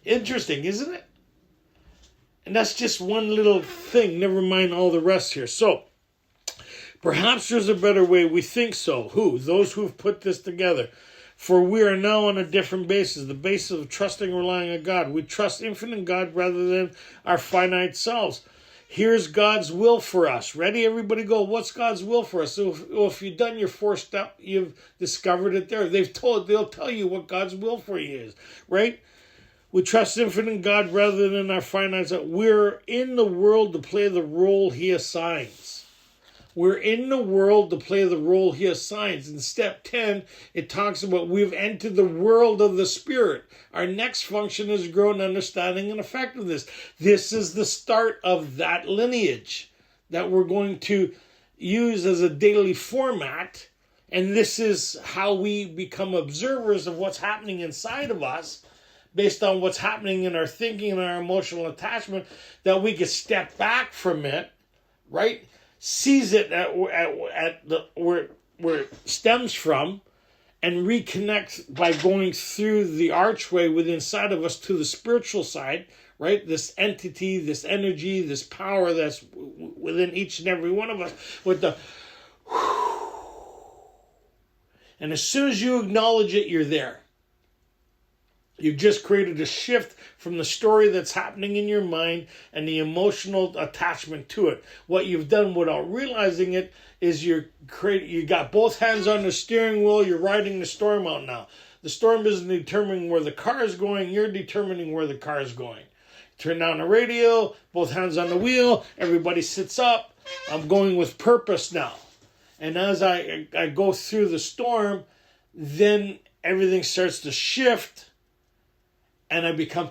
Interesting, isn't it? And that's just one little thing, never mind all the rest here. So, perhaps there's a better way. We think so. Who? Those who've put this together. For we are now on a different basis, the basis of trusting, relying on God. We trust infinite God rather than our finite selves. Here's God's will for us. Ready? Everybody go, what's God's will for us? So if you've done your 4 step, you've discovered it there. They'll tell you what God's will for you is, right? We trust infinite God rather than our finite self. We're in the world to play the role He assigns. We're in the world to play the role He assigns. In step 10, it talks about we've entered the world of the Spirit. Our next function is growing understanding and effectiveness. This is the start of that lineage that we're going to use as a daily format. And this is how we become observers of what's happening inside of us based on what's happening in our thinking and our emotional attachment, that we could step back from it, right? Seize it where it stems from, and reconnect by going through the archway within inside of us to the spiritual side, right? This entity, this energy, this power that's within each and every one of us with the and as soon as you acknowledge it, you're there. You've just created a shift from the story that's happening in your mind and the emotional attachment to it. What you've done without realizing it is you got both hands on the steering wheel, you're riding the storm out now. The storm isn't determining where the car is going, you're determining where the car is going. Turn down the radio, both hands on the wheel, everybody sits up. I'm going with purpose now. And as I go through the storm, then everything starts to shift. And I become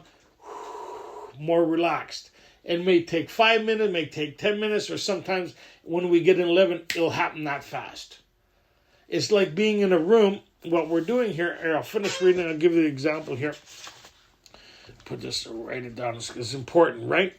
more relaxed. It may take 5 minutes, it may take 10 minutes, or sometimes when we get in 11, it'll happen that fast. It's like being in a room. What we're doing here, I'll finish reading, I'll give you an example here. put this, write it down. It's important, right?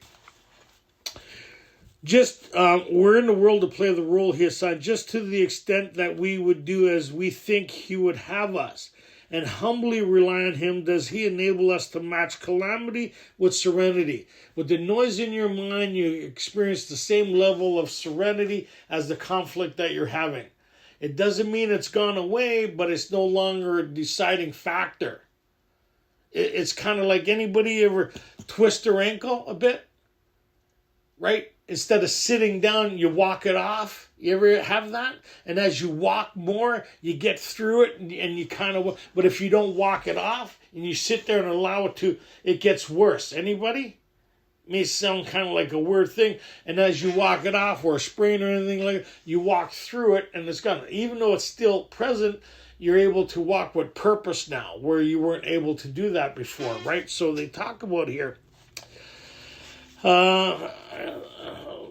Just, we're in the world to play the role he assigned, just to the extent that we would do as we think he would have us. And humbly rely on him, does he enable us to match calamity with serenity. With the noise in your mind, you experience the same level of serenity as the conflict that you're having. It doesn't mean it's gone away, but it's no longer a deciding factor. It's kind of like, anybody ever twist their ankle a bit, right? Instead of sitting down, you walk it off. You ever have that? And as you walk more, you get through it, and you kind of, but if you don't walk it off and you sit there and allow it to, it gets worse. Anybody? May sound kind of like a weird thing. And as you walk it off, or a sprain or anything like that, you walk through it and it's gone. Even though it's still present, you're able to walk with purpose now, where you weren't able to do that before, right? So they talk about here,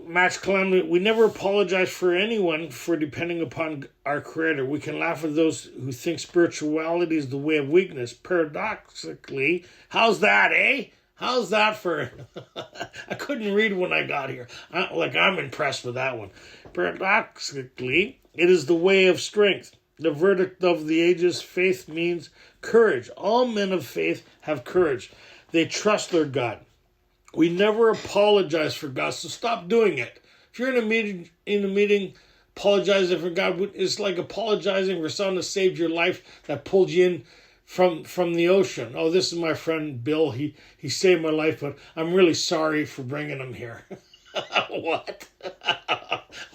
match calamity. We never apologize for anyone for depending upon our Creator. We can laugh at those who think spirituality is the way of weakness. Paradoxically, how's that, eh? How's that for... I couldn't read when I got here. I'm impressed with that one. Paradoxically, it is the way of strength. The verdict of the ages, faith means courage. All men of faith have courage. They trust their God. We never apologize for God, so stop doing it. If you're in a meeting, apologizing for God, it's like apologizing for someone that saved your life, that pulled you in from the ocean. Oh, this is my friend Bill. He saved my life, but I'm really sorry for bringing him here. What?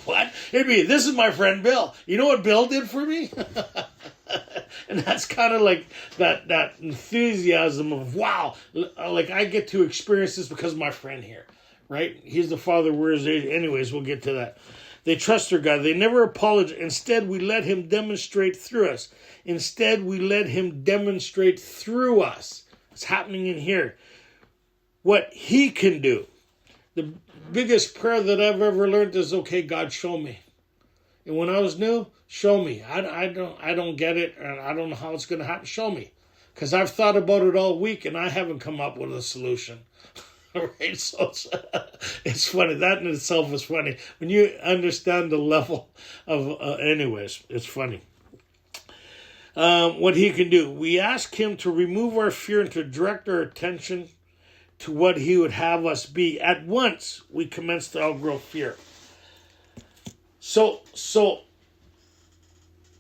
What? This is my friend Bill. You know what Bill did for me? And that's kind of like that enthusiasm of, wow, like I get to experience this because of my friend here, right? He's the Father, where's it? Anyways, we'll get to that. They trust their God. They never apologize. Instead, we let him demonstrate through us. Instead, we let him demonstrate through us. It's happening in here. What he can do. The biggest prayer that I've ever learned is, okay, God, show me. And when I was new, show me. I don't get it, and I don't know how it's going to happen. Show me. Because I've thought about it all week, and I haven't come up with a solution. All right, so it's funny. That in itself is funny. When you understand the level of... anyways, it's funny. What he can do. We ask him to remove our fear and to direct our attention to what he would have us be. At once, we commence to outgrow fear. So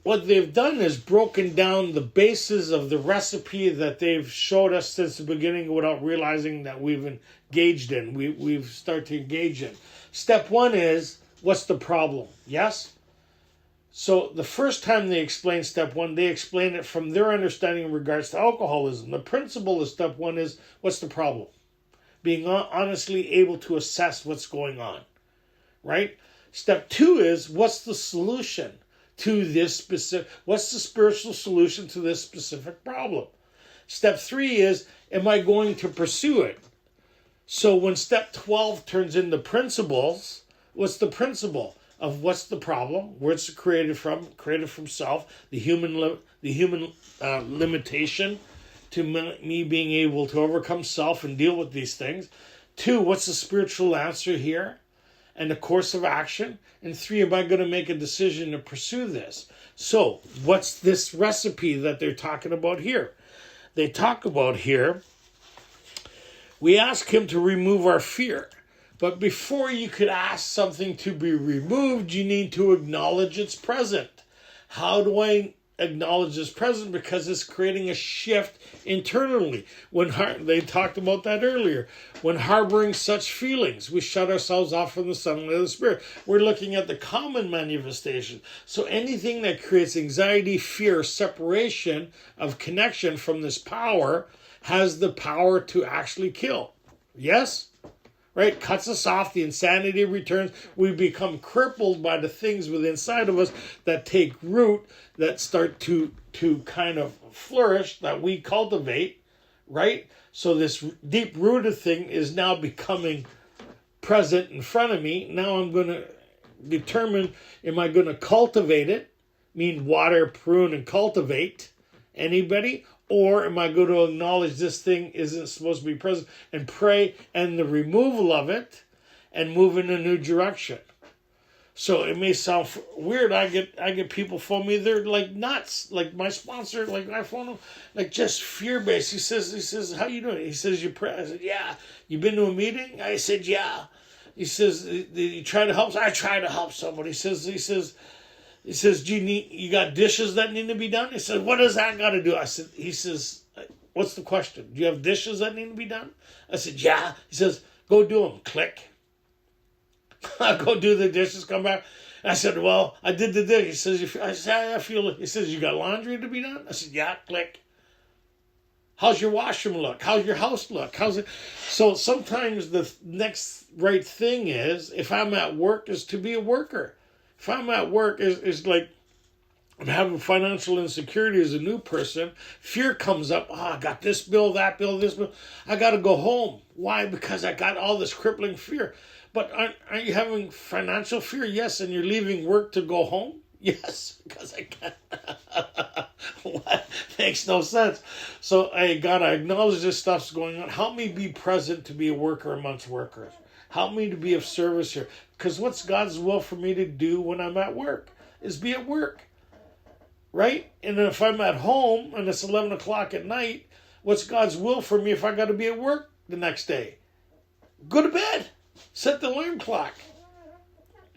what they've done is broken down the basis of the recipe that they've showed us since the beginning without realizing that we've engaged in. We've started to engage in. Step one is, what's the problem? Yes? So the first time they explain step one, they explain it from their understanding in regards to alcoholism. The principle of step one is, what's the problem? Being honestly able to assess what's going on, right? Step two is, what's the solution to this specific, what's the spiritual solution to this specific problem? Step three is, am I going to pursue it? So when step 12 turns into principles, what's the principle of what's the problem? Where it's created from self, the human limitation to me being able to overcome self and deal with these things. 2, what's the spiritual answer here and the course of action? And 3, am I going to make a decision to pursue this? So what's this recipe that they're talking about here? They talk about here, we ask him to remove our fear. But before you could ask something to be removed, you need to acknowledge it's present. How do I acknowledge it's present? Because it's creating a shift internally. They talked about that earlier. When harboring such feelings, we shut ourselves off from the sunlight of the Spirit. We're looking at the common manifestation. So anything that creates anxiety, fear, separation of connection from this power has the power to actually kill. Yes? Right? Cuts us off, the insanity returns. We become crippled by the things within inside of us that take root, that start to kind of flourish, that we cultivate, right? So this deep-rooted thing is now becoming present in front of me. Now I'm going to determine, am I going to cultivate it? Mean water, prune, and cultivate. Anybody? Or am I going to acknowledge this thing isn't supposed to be present and pray and the removal of it and move in a new direction? So it may sound weird. I get people phone me. They're like nuts. Like my sponsor, like I phone him, like just fear based. He says, how you doing? He says, you pray. I said, yeah. You been to a meeting? I said, yeah. He says, did you try to help? I try to help somebody. He says, do you got dishes that need to be done? He said, what does that got to do? He says, what's the question? Do you have dishes that need to be done? I said, yeah. He says, go do them. Click. I go do the dishes, come back. I said, well, I did the dish. He says, I said, I feel it. He says, you got laundry to be done? I said, yeah, click. How's your washroom look? How's your house look? How's it? So sometimes the next right thing is, if I'm at work, is to be a worker. If I'm at work, is like, I'm having financial insecurity as a new person. Fear comes up. Oh, I got this bill, that bill, this bill. I got to go home. Why? Because I got all this crippling fear. But aren't you having financial fear? Yes, and you're leaving work to go home? Yes, because I can't. What? Makes no sense. So I got to acknowledge this stuff's going on. Help me be present to be a worker amongst workers. Help me to be of service here. Because what's God's will for me to do when I'm at work? Is be at work. Right? And if I'm at home and it's 11 o'clock at night, what's God's will for me if I got to be at work the next day? Go to bed. Set the alarm clock,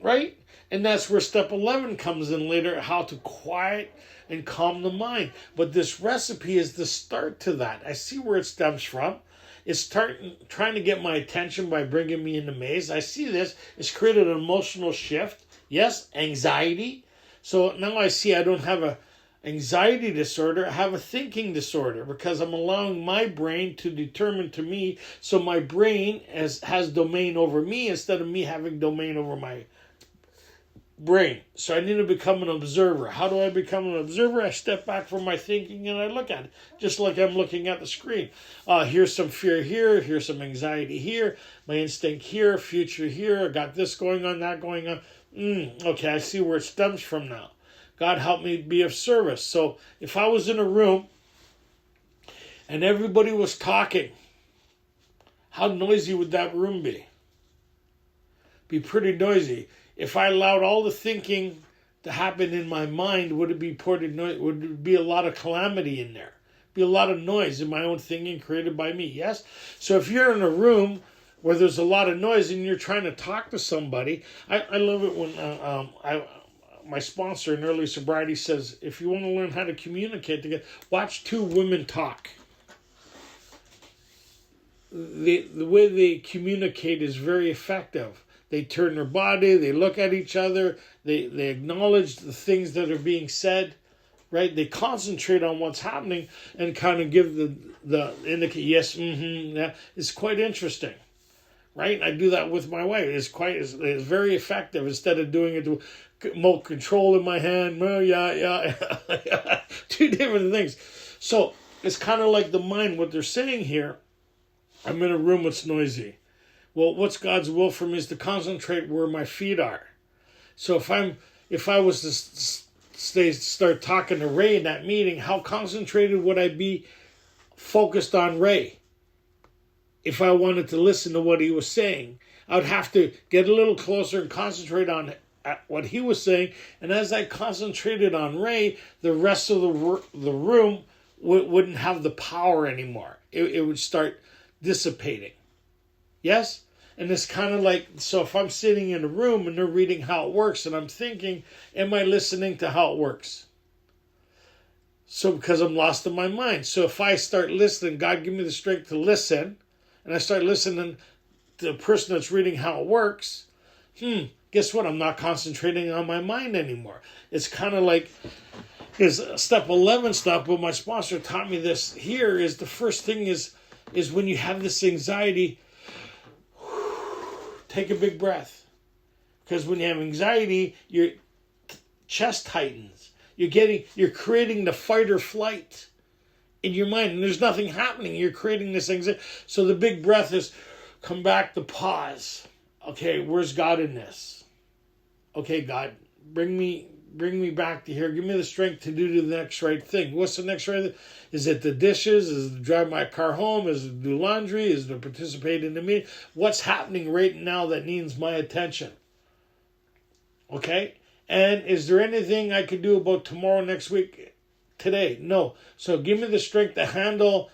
right? And that's where step 11 comes in later, how to quiet and calm the mind. But this recipe is the start to that. I see where it stems from. It's trying to get my attention by bringing me in the maze. I see this. It's created an emotional shift. Yes, anxiety. So now I see I don't have a anxiety disorder. I have a thinking disorder because I'm allowing my brain to determine to me. So my brain has domain over me instead of me having domain over my brain. So I need to become an observer. How do I become an observer? I step back from my thinking and I look at it, just like I'm looking at the screen. Here's some fear here. Here's some anxiety here. My instinct here. Future here. I got this going on, that going on. Okay, I see where it stems from now. God help me be of service. So if I was in a room and everybody was talking, how noisy would that room be? Be pretty noisy. If I allowed all the thinking to happen in my mind, would it be pretty noisy? Would there be a lot of calamity in there? Be a lot of noise in my own thinking created by me, yes? So if you're in a room where there's a lot of noise and you're trying to talk to somebody, I love it when my sponsor in early sobriety says, if you want to learn how to communicate together, watch two women talk. The way they communicate is very effective. They turn their body, they look at each other, they acknowledge the things that are being said, right? They concentrate on what's happening and kind of give the indicate, yes, yeah. It's quite interesting. Right? I do that with my wife. It's very effective instead of doing it to more control in my hand. Oh, yeah. Two different things. So it's kind of like the mind, what they're saying here. I'm in a room that's noisy. Well, what's God's will for me is to concentrate where my feet are. So if I was to start talking to Ray in that meeting, how concentrated would I be focused on Ray? If I wanted to listen to what he was saying, I would have to get a little closer and concentrate on what he was saying. And as I concentrated on Ray, the rest of the room wouldn't have the power anymore. It would start dissipating. Yes? And it's kind of like, so if I'm sitting in a room and they're reading how it works and I'm thinking, am I listening to how it works? So because I'm lost in my mind. So if I start listening, God give me the strength to listen, and I start listening to the person that's reading how it works, guess what? I'm not concentrating on my mind anymore. It's kind of like his step 11 stuff, but my sponsor taught me this here, is the first thing is when you have this anxiety, take a big breath. Because when you have anxiety, your chest tightens. You're creating the fight or flight in your mind, and there's nothing happening. You're creating this anxiety. So the big breath is come back to pause. Okay, where's God in this? Okay, God, bring me bring me back to here. Give me the strength to do the next right thing. What's the next right thing? Is it the dishes? Is it to drive my car home? Is it to do laundry? Is it to participate in the meeting? What's happening right now that needs my attention? Okay? And is there anything I could do about tomorrow, next week, today? No. So give me the strength to handle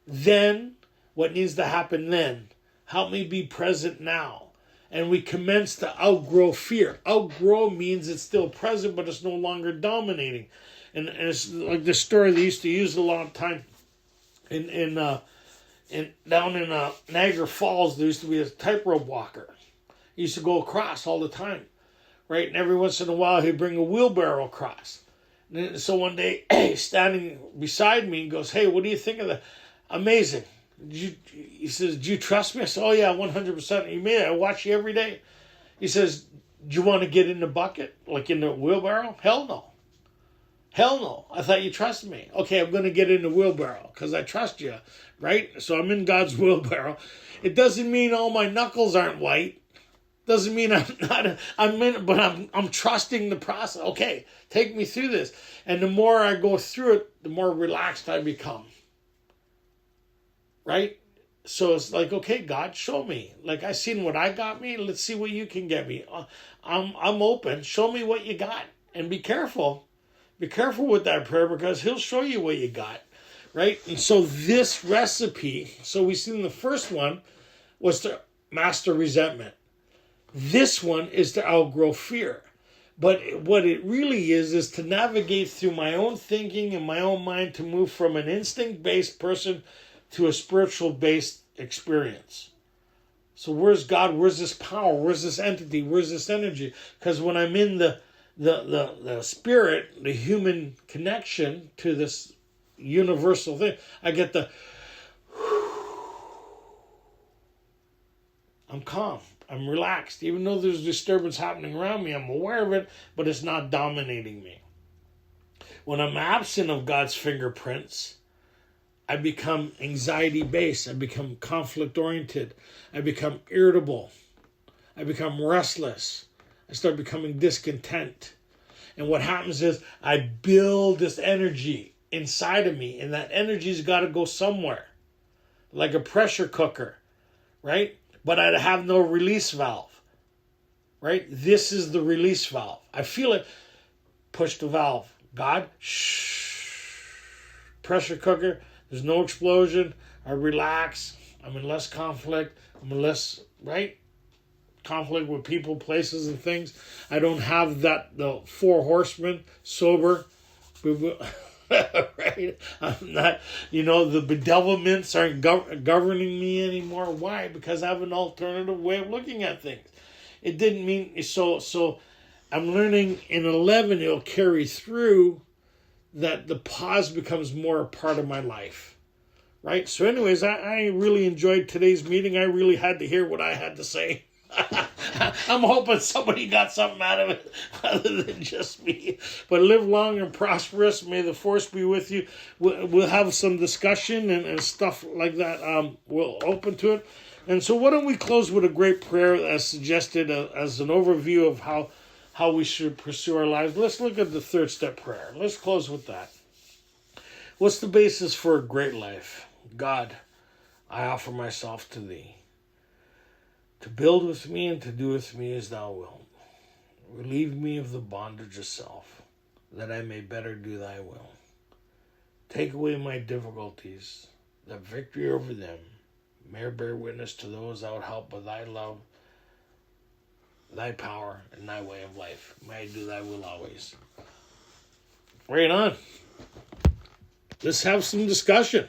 then what needs to happen then. Help me be present now. And we commence to outgrow fear. Outgrow means it's still present, but it's no longer dominating. And it's like the story they used to use a lot of time down in Niagara Falls. There used to be a tightrope walker. He used to go across all the time, right? And every once in a while, he'd bring a wheelbarrow across. And so one day, he's standing beside me and goes, "Hey, what do you think of that? Amazing." He says, "Do you trust me?" I said, "Oh yeah, 100%. You mean I watch you every day." He says, "Do you want to get in the bucket, like in the wheelbarrow?" "Hell no. Hell no. I thought you trusted me." "Okay, I'm going to get in the wheelbarrow because I trust you, right? So I'm in God's wheelbarrow. It doesn't mean all my knuckles aren't white. Doesn't mean I'm not. I'm trusting the process. Okay, take me through this. And the more I go through it, the more relaxed I become. Right? So it's like, okay, God, show me. Like, I seen what I got me. Let's see what you can get me. I'm open. Show me what you got. And be careful. Be careful with that prayer because he'll show you what you got. Right? And so this recipe, so we seen the first one was to master resentment. This one is to outgrow fear. But what it really is to navigate through my own thinking and my own mind to move from an instinct-based person to a spiritual-based experience. So where's God? Where's this power? Where's this entity? Where's this energy? Because when I'm in the spirit, the human connection to this universal thing, I get I'm calm. I'm relaxed. Even though there's disturbance happening around me, I'm aware of it, but it's not dominating me. When I'm absent of God's fingerprints, I become anxiety-based. I become conflict-oriented. I become irritable. I become restless. I start becoming discontent. And what happens is I build this energy inside of me, and that energy's got to go somewhere, like a pressure cooker, right? But I have no release valve, right? This is the release valve. I feel it. Push the valve. God, shh. Pressure cooker. There's no explosion. I relax. I'm in less conflict. I'm in less, right? Conflict with people, places, and things. I don't have the 4 horsemen sober. Right? I'm not, the bedevilments aren't governing me anymore. Why? Because I have an alternative way of looking at things. It didn't mean, so I'm learning in 11, it'll carry through that the pause becomes more a part of my life. Right? So anyways, I really enjoyed today's meeting. I really had to hear what I had to say. I'm hoping somebody got something out of it other than just me. But live long and prosperous. May the force be with you. We'll have some discussion and stuff like that. We'll open to it. And so why don't we close with a great prayer as suggested as an overview of how we should pursue our lives. Let's look at the 3rd step prayer. Let's close with that. What's the basis for a great life? God, I offer myself to thee. To build with me and to do with me as thou wilt. Relieve me of the bondage of self, that I may better do thy will. Take away my difficulties, that victory over them may bear witness to those thou wilt help by thy love, thy power, and thy way of life. May I do thy will always. Right on. Let's have some discussion.